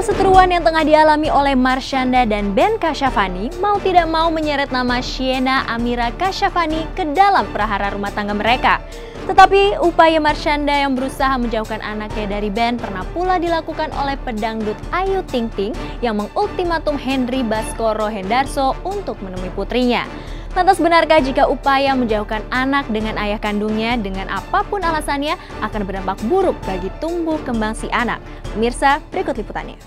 Perseteruan yang tengah dialami oleh Marshanda dan Ben Kasyafani mau tidak mau menyeret nama Sienna Amira Kasyafani ke dalam prahara rumah tangga mereka. Tetapi upaya Marshanda yang berusaha menjauhkan anaknya dari Ben pernah pula dilakukan oleh pedangdut Ayu Ting Ting yang mengultimatum Henry Baskoro Hendarso untuk menemui putrinya. Lantas benarkah jika upaya menjauhkan anak dengan ayah kandungnya dengan apapun alasannya akan berdampak buruk bagi tumbuh kembang si anak? Pemirsa, berikut liputannya.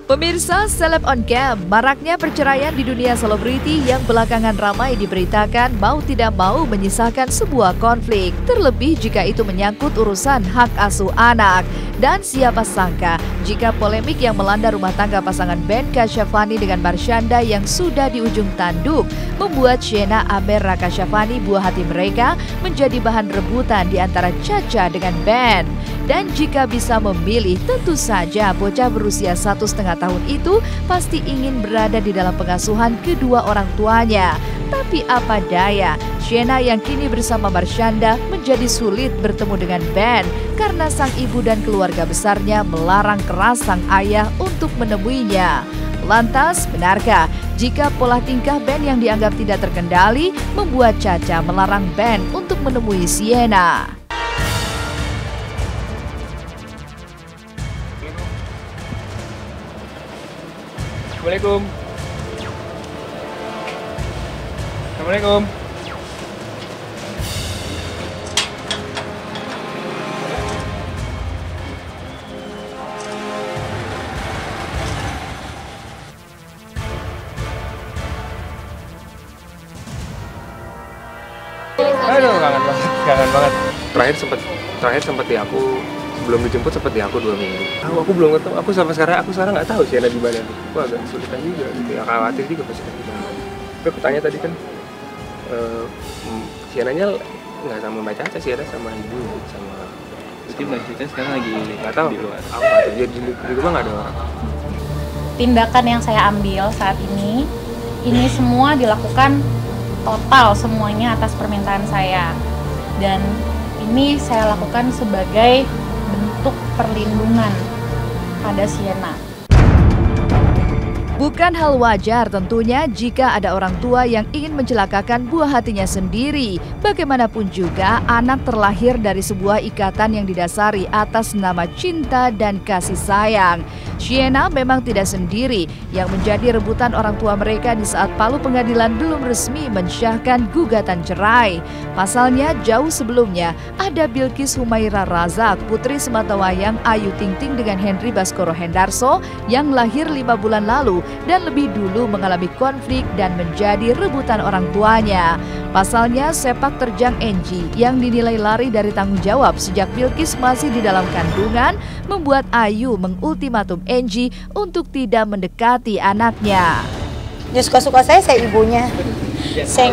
Pemirsa, Seleb on Cam, maraknya perceraian di dunia selebriti yang belakangan ramai diberitakan mau tidak mau menyisakan sebuah konflik, terlebih jika itu menyangkut urusan hak asuh anak. Dan siapa sangka jika polemik yang melanda rumah tangga pasangan Ben Kasyafani dengan Marshanda yang sudah di ujung tanduk membuat Sienna Amira Kasyafani buah hati mereka menjadi bahan rebutan di antara Caca dengan Ben. Dan jika bisa memilih, tentu saja bocah berusia 1,5 tahun itu pasti ingin berada di dalam pengasuhan kedua orang tuanya. Tapi apa daya, Sienna yang kini bersama Marshanda menjadi sulit bertemu dengan Ben karena sang ibu dan keluarga besarnya melarang keras sang ayah untuk menemuinya. Lantas, benarkah jika pola tingkah Ben yang dianggap tidak terkendali membuat Caca melarang Ben untuk menemui Sienna? Assalamualaikum. Assalamualaikum. Aduh, kangen banget. Terakhir sempat di aku sebelum dijemput sempat di aku 2 minggu. Aku belum ketemu. Aku sampai sekarang nggak tahu Sienna di mana. Aku agak kesulitan juga gitu. Ya, khawatir juga pasti di mana. Tapi aku tanya tadi kan, Sienna-nya nggak sama Mbak Caca, Sienna sama ibu sama. Jadi Mbak Caca sekarang lagi nggak tahu. Di luar. Aku nggak tahu. Di rumah nggak ada orang. Tindakan yang saya ambil saat ini semua dilakukan total semuanya atas permintaan saya, dan ini saya lakukan sebagai bentuk perlindungan pada Sienna. Bukan hal wajar tentunya jika ada orang tua yang ingin mencelakakan buah hatinya sendiri. Bagaimanapun juga, anak terlahir dari sebuah ikatan yang didasari atas nama cinta dan kasih sayang. Sienna memang tidak sendiri yang menjadi rebutan orang tua mereka di saat palu pengadilan belum resmi mensyahkan gugatan cerai. Pasalnya, jauh sebelumnya ada Bilqis Humaira Razak, putri sematawayang Ayu Ting Ting dengan Henry Baskoro Hendarso yang lahir 5 bulan lalu dan lebih dulu mengalami konflik dan menjadi rebutan orang tuanya. Pasalnya, sepak terjang Enji yang dinilai lari dari tanggung jawab sejak Bilqis masih di dalam kandungan membuat Ayu mengultimatum Enji untuk tidak mendekati anaknya. Ya suka-suka saya ibunya. Saya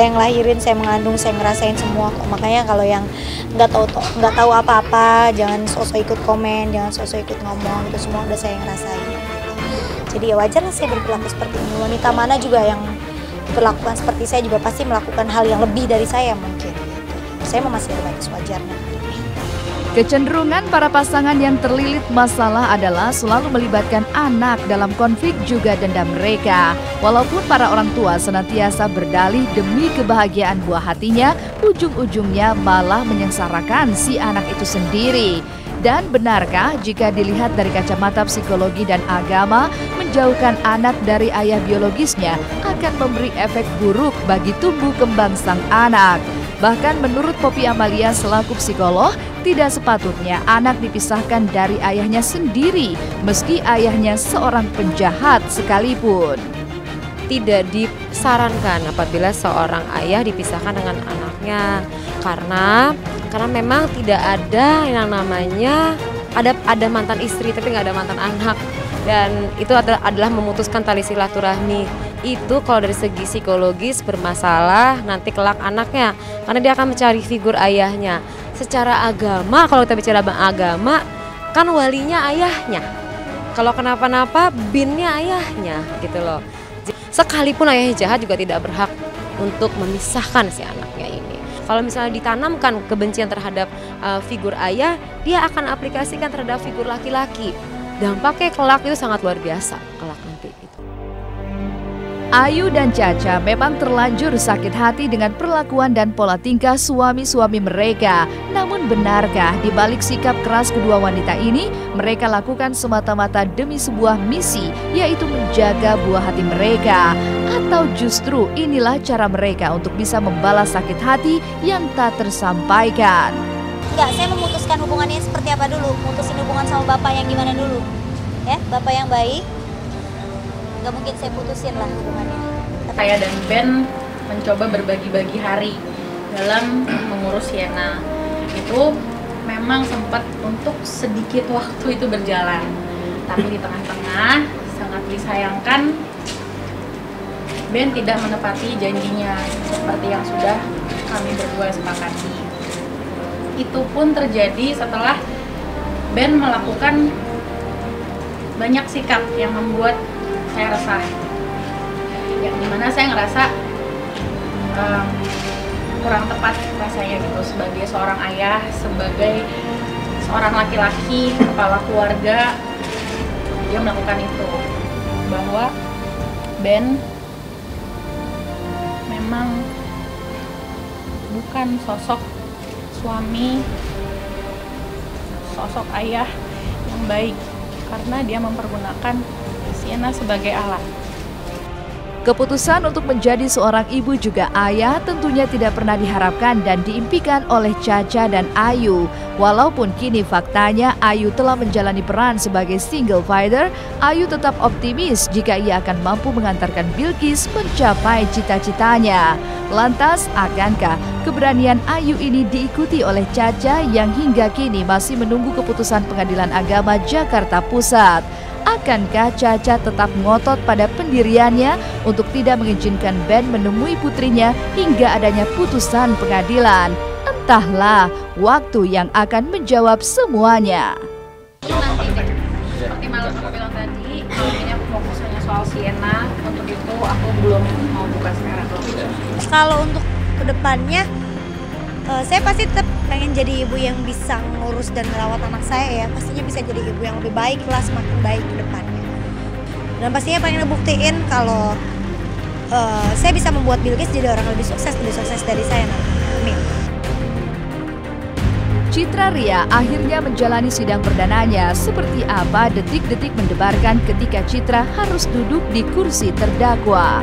yang lahirin, saya mengandung, saya ngerasain semua kok. Makanya kalau yang nggak tahu apa-apa, jangan sosok ikut komen, jangan sosok ikut ngomong, itu semua udah saya ngerasain. Jadi ya wajar lah saya berperilaku seperti ini. Wanita mana juga yang diperlakukan seperti saya juga pasti melakukan hal yang lebih dari saya mungkin. Saya masih ada batas wajarnya. Kecenderungan para pasangan yang terlilit masalah adalah selalu melibatkan anak dalam konflik juga dendam mereka. Walaupun para orang tua senantiasa berdalih demi kebahagiaan buah hatinya, ujung-ujungnya malah menyengsarakan si anak itu sendiri. Dan benarkah jika dilihat dari kacamata psikologi dan agama, menjauhkan anak dari ayah biologisnya akan memberi efek buruk bagi tumbuh kembang sang anak? Bahkan menurut Poppy Amalia selaku psikolog, tidak sepatutnya anak dipisahkan dari ayahnya sendiri, meski ayahnya seorang penjahat sekalipun. Tidak disarankan apabila seorang ayah dipisahkan dengan anaknya, karena memang tidak ada yang namanya ada mantan istri tapi nggak ada mantan anak, dan itu adalah memutuskan tali silaturahmi. Itu kalau dari segi psikologis bermasalah nanti kelak anaknya, karena dia akan mencari figur ayahnya. Secara agama, kalau kita bicara agama, kan walinya ayahnya. Kalau kenapa-napa, binnya ayahnya, gitu loh. Sekalipun ayahnya jahat juga tidak berhak untuk memisahkan si anaknya ini. Kalau misalnya ditanamkan kebencian terhadap figur ayah, dia akan aplikasikan terhadap figur laki-laki. Dampaknya kelak itu sangat luar biasa kelak nanti. Ayu dan Caca memang terlanjur sakit hati dengan perlakuan dan pola tingkah suami-suami mereka. Namun benarkah di balik sikap keras kedua wanita ini, mereka lakukan semata-mata demi sebuah misi, yaitu menjaga buah hati mereka? Atau justru inilah cara mereka untuk bisa membalas sakit hati yang tak tersampaikan? Enggak, saya memutuskan hubungannya seperti apa dulu, mutusin hubungan sama bapak yang gimana dulu. Ya, bapak yang baik, nggak mungkin saya putusin lah hubungannya. Saya dan Ben mencoba berbagi-bagi hari dalam mengurus Sienna. Itu memang sempat untuk sedikit waktu itu berjalan, tapi di tengah-tengah sangat disayangkan Ben tidak menepati janjinya seperti yang sudah kami berdua sepakati. Itu pun terjadi setelah Ben melakukan banyak sikap yang membuat saya resah, yang dimana saya ngerasa kurang tepat rasanya gitu sebagai seorang ayah, sebagai seorang laki-laki, kepala keluarga, dia melakukan itu. Bahwa Ben memang bukan sosok suami, sosok ayah yang baik, karena dia mempergunakan Sienna sebagai alat. Keputusan untuk menjadi seorang ibu juga ayah tentunya tidak pernah diharapkan dan diimpikan oleh Caca dan Ayu. Walaupun kini faktanya Ayu telah menjalani peran sebagai single fighter, Ayu tetap optimis jika ia akan mampu mengantarkan Bilqis mencapai cita-citanya. Lantas, akankah keberanian Ayu ini diikuti oleh Caca yang hingga kini masih menunggu keputusan Pengadilan Agama Jakarta Pusat? Akankah Caca tetap ngotot pada pendiriannya untuk tidak mengizinkan Ben menemui putrinya hingga adanya putusan pengadilan? Entahlah, waktu yang akan menjawab semuanya. Nanti deh, seperti malam aku bilang tadi, ini aku fokusnya soal Sienna. Untuk itu aku belum mau buka sekarang. Kalau untuk kedepannya, saya pasti tetap pengen jadi ibu yang bisa ngurus dan merawat anak saya ya. Pastinya bisa jadi ibu yang lebih baik lah, semakin baik ke depannya. Dan pastinya pengen ngebuktiin kalau saya bisa membuat Bilqis jadi orang lebih sukses dari saya nanti. Amin. Citra Ria akhirnya menjalani sidang perdananya. Seperti apa detik-detik mendebarkan ketika Citra harus duduk di kursi terdakwa?